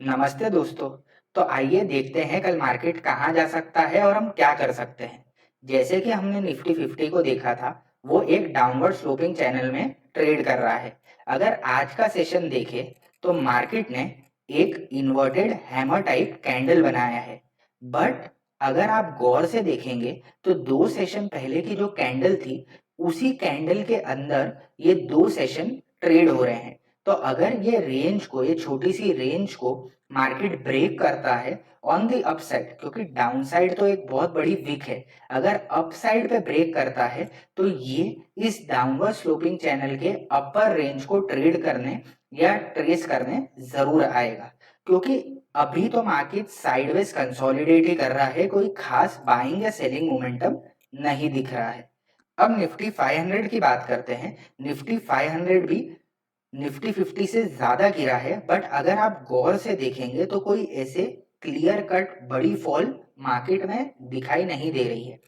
नमस्ते दोस्तों। तो आइए देखते हैं कल मार्केट कहाँ जा सकता है और हम क्या कर सकते हैं। जैसे कि हमने निफ्टी 50 को देखा था, वो एक डाउनवर्ड स्लोपिंग चैनल में ट्रेड कर रहा है। अगर आज का सेशन देखें तो मार्केट ने एक इन्वर्टेड हैमर टाइप कैंडल बनाया है। बट अगर आप गौर से देखेंगे तो 2 सेशन पहले की जो कैंडल थी, उसी कैंडल के अंदर ये 2 सेशन ट्रेड हो रहे हैं। तो अगर ये छोटी सी रेंज को मार्केट ब्रेक करता है ऑन द अपसाइड, क्योंकि डाउनसाइड तो एक बहुत बड़ी विक है, अगर अपसाइड पे ब्रेक करता है तो ये इस डाउनवर्ड स्लोपिंग चैनल के अपर रेंज को ट्रेड करने या ट्रेस करने जरूर आएगा। क्योंकि अभी तो मार्केट साइडवेज कंसोलिडेट ही कर रहा है, कोई खास बाइंग या सेलिंग मोमेंटम नहीं दिख रहा है। अब निफ्टी 500 की बात करते हैं। निफ्टी 500 भी निफ्टी 50 से ज्यादा गिरा है, बट अगर आप गौर से देखेंगे तो कोई ऐसे क्लियर कट बड़ी फॉल मार्केट में दिखाई नहीं दे रही है।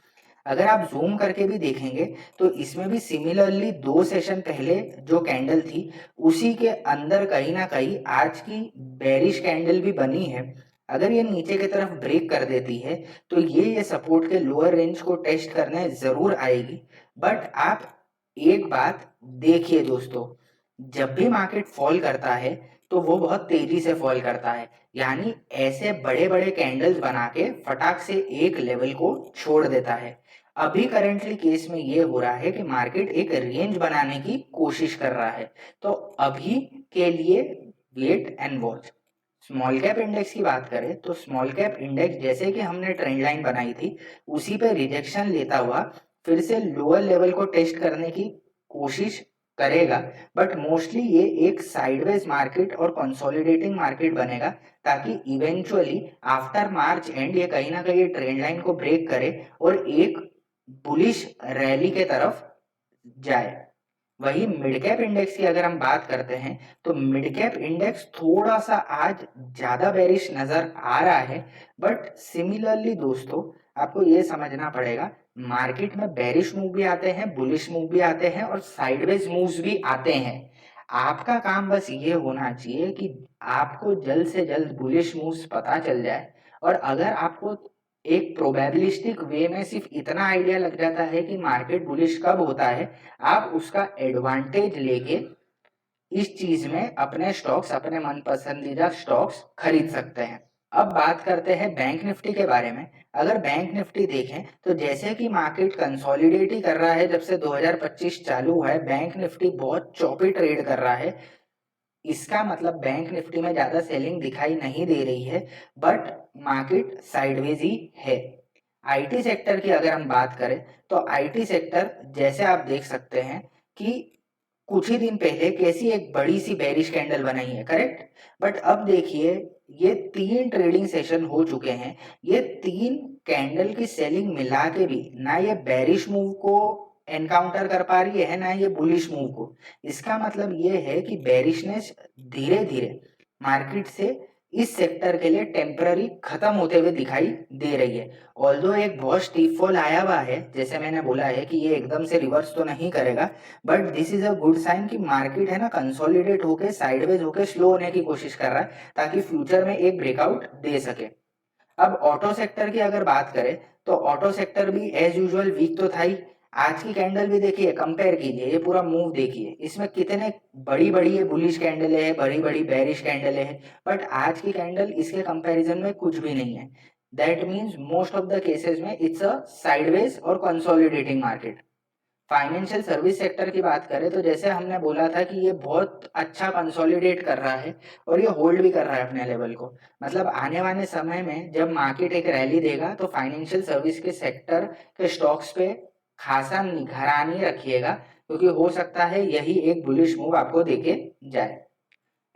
अगर आप जूम करके भी देखेंगे तो इसमें भी सिमिलरली 2 सेशन पहले जो कैंडल थी, उसी के अंदर कहीं ना कहीं आज की बेरिश कैंडल भी बनी है। अगर ये नीचे की तरफ ब्रेक कर देती है तो ये सपोर्ट के लोअर रेंज को टेस्ट करने जरूर आएगी। बट आप एक बात देखिए दोस्तों, जब भी मार्केट फॉल करता है तो वो बहुत तेजी से फॉल करता है, यानी ऐसे बड़े बड़े कैंडल्स बना के फटाक से एक लेवल को छोड़ देता है। अभी करेंटली केस में ये हो रहा है कि मार्केट एक रेंज बनाने की कोशिश कर रहा है। तो अभी के लिए wait and watch. Small cap index की बात करें तो स्मॉल कैप इंडेक्स जैसे कि हमने ट्रेंड लाइन बनाई थी, उसी पे रिजेक्शन लेता हुआ फिर से लोअर लेवल को टेस्ट करने की कोशिश करेगा। बट मोस्टली ये एक साइडवेज मार्केट और कंसोलिडेटिंग मार्केट बनेगा, ताकि इवेंचुअली आफ्टर मार्च एंड ये कहीं ना कहीं ट्रेंड लाइन को ब्रेक करे और एक बुलिश रैली के तरफ जाए। वही मिड कैप इंडेक्स की अगर हम बात करते हैं तो मिड कैप इंडेक्स थोड़ा सा आज ज्यादा बेरिश नजर आ रहा है। बट सिमिलरली दोस्तों, आपको ये समझना पड़ेगा, मार्केट में बेरिश मूव भी आते हैं, बुलिश मूव भी आते हैं और साइडवेज मूव्स भी आते हैं। आपका काम बस ये होना चाहिए कि आपको जल्द से जल्द बुलिश मूव्स पता चल जाए। और अगर आपको एक प्रोबेबिलिस्टिक वे में सिर्फ इतना आइडिया लग जाता है कि मार्केट बुलिश कब होता है, आप उसका एडवांटेज लेके इस चीज में अपने स्टॉक्स, अपने मन पसंदीदा स्टॉक्स खरीद सकते हैं। अब बात करते हैं बैंक निफ्टी के बारे में। अगर बैंक निफ्टी देखें तो जैसे कि मार्केट कंसोलिडेट ही कर रहा है, जब से 2025 चालू हुआ है बैंक निफ्टी बहुत चौपी ट्रेड कर रहा है। इसका मतलब बैंक निफ्टी में ज्यादा सेलिंग दिखाई नहीं दे रही है, बट मार्केट साइडवेज ही है। आईटी सेक्टर की अगर हम बात करें तो आईटी सेक्टर जैसे आप देख सकते हैं कि कुछ ही दिन पहले कैसी एक बड़ी सी बेरिश कैंडल बनाई है, करेक्ट। बट अब देखिए, ये 3 ट्रेडिंग सेशन हो चुके हैं, ये 3 कैंडल की सेलिंग मिला के भी ना ये बेरिश मूव को एनकाउंटर कर पा रही है, ना ये बुलिश मूव को। इसका मतलब ये है कि बेरिशनेस धीरे धीरे मार्केट से इस सेक्टर के लिए टेम्पररी खत्म होते हुए दिखाई दे रही है। ऑल्दो एक बहुत स्टीप फॉल आया हुआ है, जैसे मैंने बोला है कि ये एकदम से रिवर्स तो नहीं करेगा, but this is a good sign कि मार्केट है ना कंसोलिडेट होके साइडवेज होके स्लो होने की कोशिश कर रहा है, ताकि फ्यूचर में एक ब्रेकआउट दे सके। अब ऑटो सेक्टर की अगर बात करें तो ऑटो सेक्टर भी एज यूजुअल वीक तो था ही। आज की कैंडल भी देखिए, कंपेयर कीजिए, ये पूरा मूव देखिए, इसमें कितने बड़ी बड़ी ये बुलिश कैंडल है, बड़ी बड़ी बेरिश कैंडल है। बट आज की कैंडल इसके कंपैरिजन में कुछ भी नहीं है। That means most of the cases में इट्स अ साइडवेज और consolidating market. Financial service sector की बात करें तो जैसे हमने बोला था कि ये बहुत अच्छा कंसोलिडेट कर रहा है और ये होल्ड भी कर रहा है अपने लेवल को। मतलब आने वाले समय में जब मार्केट एक रैली देगा तो फाइनेंशियल सर्विस के सेक्टर के स्टॉक्स पे खासा निगरानी रखिएगा, क्योंकि हो सकता है यही एक बुलिश मूव आपको देके जाए।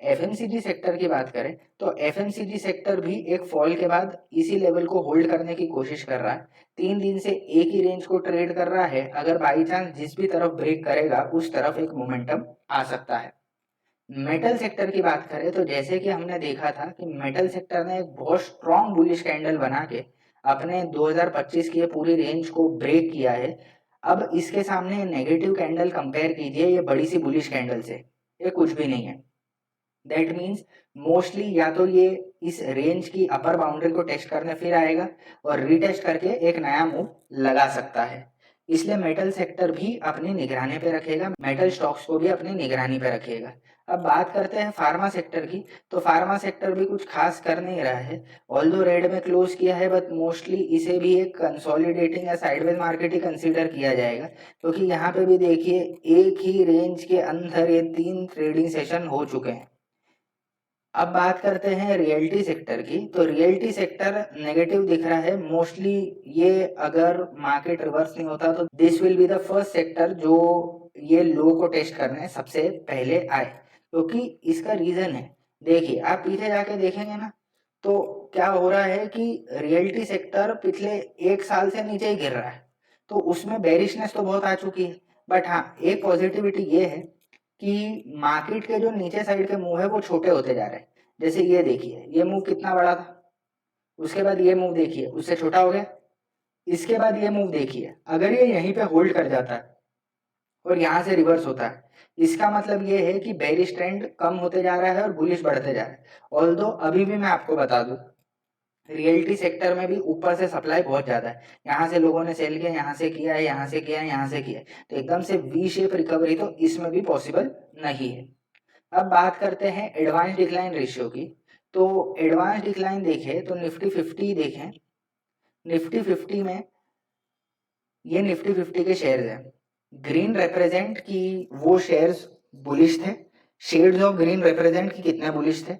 एफएमसीजी सेक्टर की बात करें तो एफएमसीजी सेक्टर भी एक फॉल के बाद इसी लेवल को होल्ड करने की कोशिश कर रहा है। 3 दिन से एक ही रेंज को ट्रेड कर रहा है, अगर बाई चांस जिस भी तरफ ब्रेक करेगा उस तरफ एक मोमेंटम आ सकता है। मेटल सेक्टर की बात करें तो जैसे कि हमने देखा था कि मेटल सेक्टर ने एक बहुत स्ट्रॉन्ग बुलिश कैंडल बना के अपने 2025 की ये पूरी रेंज को ब्रेक किया है। अब इसके सामने नेगेटिव कैंडल कंपेयर कीजिए ये बड़ी सी बुलिश कैंडल से, ये कुछ भी नहीं है। दैट मीन्स मोस्टली या तो ये इस रेंज की अपर बाउंड्री को टेस्ट करने फिर आएगा और रीटेस्ट करके एक नया मूव लगा सकता है। इसलिए मेटल सेक्टर भी अपनी निगरानी पे रखेगा, मेटल स्टॉक्स को भी अपनी निगरानी पे रखेगा। अब बात करते हैं फार्मा सेक्टर की, तो फार्मा सेक्टर भी कुछ खास कर नहीं रहा है। ऑल्दो रेड में क्लोज किया है, बट मोस्टली इसे भी एक कंसोलिडेटिंग या साइडवेज मार्केट ही कंसीडर किया जाएगा, क्योंकि यहाँ पे भी देखिए एक ही रेंज के अंदर ये 3 ट्रेडिंग सेशन हो चुके हैं। अब बात करते हैं रियल्टी सेक्टर की, तो रियल्टी सेक्टर नेगेटिव दिख रहा है मोस्टली। ये अगर मार्केट रिवर्स नहीं होता तो this will be the first sector जो ये लो को टेस्ट करने सबसे पहले आए, क्योंकि इसका रीजन है, देखिए आप पीछे जाके देखेंगे ना, तो क्या हो रहा है कि रियल्टी सेक्टर पिछले 1 साल से नीचे ही गिर रहा है, तो उसमें बेरिशनेस तो बहुत आ चुकी है। बट हाँ, एक पॉजिटिविटी ये है कि मार्केट के जो नीचे साइड के मूव है वो छोटे होते जा रहे हैं। जैसे ये देखिए, ये मूव कितना बड़ा था, उसके बाद ये मूव देखिए उससे छोटा हो गया, इसके बाद ये मूव देखिए, अगर ये यहीं पे होल्ड कर जाता है और यहाँ से रिवर्स होता है, इसका मतलब ये है कि बेरिश ट्रेंड कम होते जा रहा है और बुलिश बढ़ते जा रहा है। ऑल्दो अभी भी मैं आपको बता दूं, रियल्टी सेक्टर में भी ऊपर से सप्लाई बहुत ज्यादा है, यहाँ से लोगों ने सेल किया, यहाँ से किया है, यहाँ से किया है, यहाँ से किया है, तो एकदम से वी शेप रिकवरी तो इसमें भी पॉसिबल नहीं है। अब बात करते हैं एडवांस डिक्लाइन रेशियो की, तो एडवांस डिक्लाइन देखें तो निफ्टी 50 देखें, निफ्टी 50 में ये निफ्टी 50 के शेयर्स हैं, ग्रीन रिप्रेजेंट की वो शेयर्स बुलिश थे, शेड्स ऑफ ग्रीन रिप्रेजेंट की कितने बुलिश थे,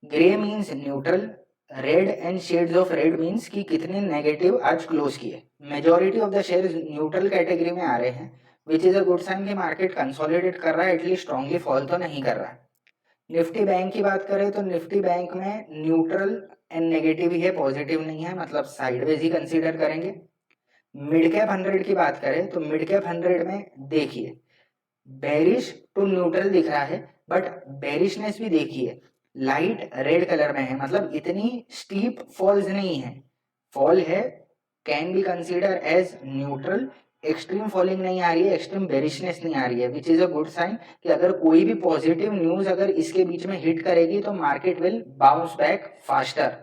grey means neutral, red and shades of red means कि कितने नेगेटिव आज क्लोज किए। Majority of the shares neutral category में आ रहे हैं, which is a good sign कि मार्केट कंसोलिडेट कर रहा है, एटलीस्ट स्ट्रांगली फॉल तो नहीं कर रहा है। निफ्टी बैंक की बात करें तो निफ्टी बैंक में न्यूट्रल एंड नेगेटिव ही है, पॉजिटिव नहीं है, मतलब साइडवेज ही कंसीडर करेंगे। मिड कैप 100 की बात करें तो मिड कैप 100 में देखिए बेरिश टू न्यूट्रल दिख रहा है, बट बेरिशनेस भी देखिए लाइट रेड कलर में है, मतलब इतनी स्टीप फॉल्स नहीं है, फॉल है, can be consider as neutral, extreme falling नहीं आ रही है, एक्सट्रीम बेरिशनेस नहीं आ रही है, which is a good sign कि अगर कोई भी पॉजिटिव न्यूज अगर इसके बीच में हिट करेगी तो market will bounce back faster.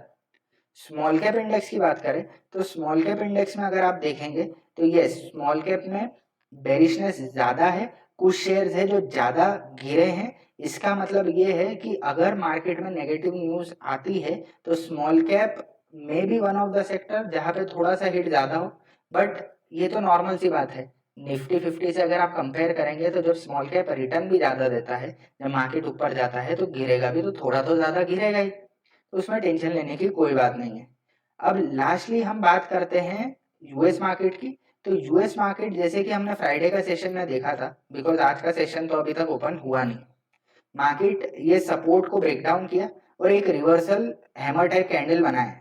Small cap index की बात करें तो स्मॉल कैप इंडेक्स में अगर आप देखेंगे तो ये स्मॉल कैप में बेरिशनेस ज्यादा है, कुछ शेयर्स है जो ज्यादा गिरे हैं। इसका मतलब ये है कि अगर मार्केट में नेगेटिव न्यूज आती है तो स्मॉल कैप में भी वन ऑफ द सेक्टर जहां पे थोड़ा सा हिट ज्यादा हो, बट ये तो नॉर्मल सी बात है। निफ्टी 50 से अगर आप कंपेयर करेंगे तो जब स्मॉल कैप रिटर्न भी ज्यादा देता है, जब मार्केट ऊपर जाता है तो गिरेगा भी, तो थोड़ा तो ज्यादा गिरेगा ही, तो उसमें टेंशन लेने की कोई बात नहीं है। अब लास्टली हम बात करते हैं यूएस मार्केट की, तो यूएस मार्केट जैसे कि हमने फ्राइडे का सेशन में देखा था, बिकॉज आज का सेशन तो अभी तक ओपन हुआ नहीं, मार्केट ये सपोर्ट को ब्रेक डाउन किया और एक रिवर्सल हैमर टाइप कैंडल बनाया।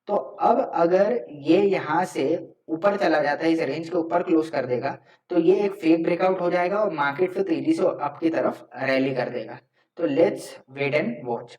तो अब अगर ये यहाँ से ऊपर चला जाता है, इस रेंज के ऊपर क्लोज कर देगा, तो ये एक फेक ब्रेकआउट हो जाएगा और मार्केट फिर तेजी से अप की तरफ रैली कर देगा। तो let's wait and watch.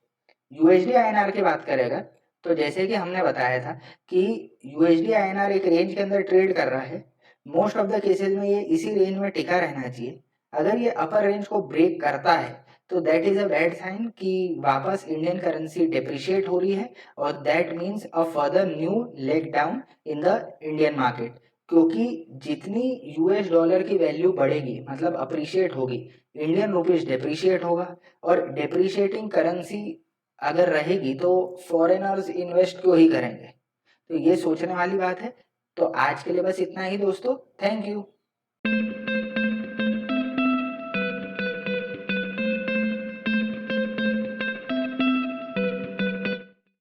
USD INR की बात करेगा तो जैसे कि हमने बताया था कि यूएसडी आईएनआर एक रेंज के अंदर ट्रेड कर रहा है, मोस्ट ऑफ द केसेस में ये इसी रेंज में टिका रहना चाहिए। अगर ये अपर रेंज को ब्रेक करता है तो that is a bad sign कि वापस इंडियन करेंसी डिप्रिशिएट हो रही है, और that means a further new leg down in the Indian market, क्योंकि जितनी यूएस डॉलर की वैल्यू बढ़ेगी मतलब अप्रिशिएट होगी, इंडियन रुपीज डिप्रिशिएट होगा, और डिप्रिशिएटिंग करेंसी अगर रहेगी तो फॉरेनर्स इन्वेस्ट क्यों ही करेंगे, तो ये सोचने वाली बात है। तो आज के लिए बस इतना ही दोस्तों, थैंक यू।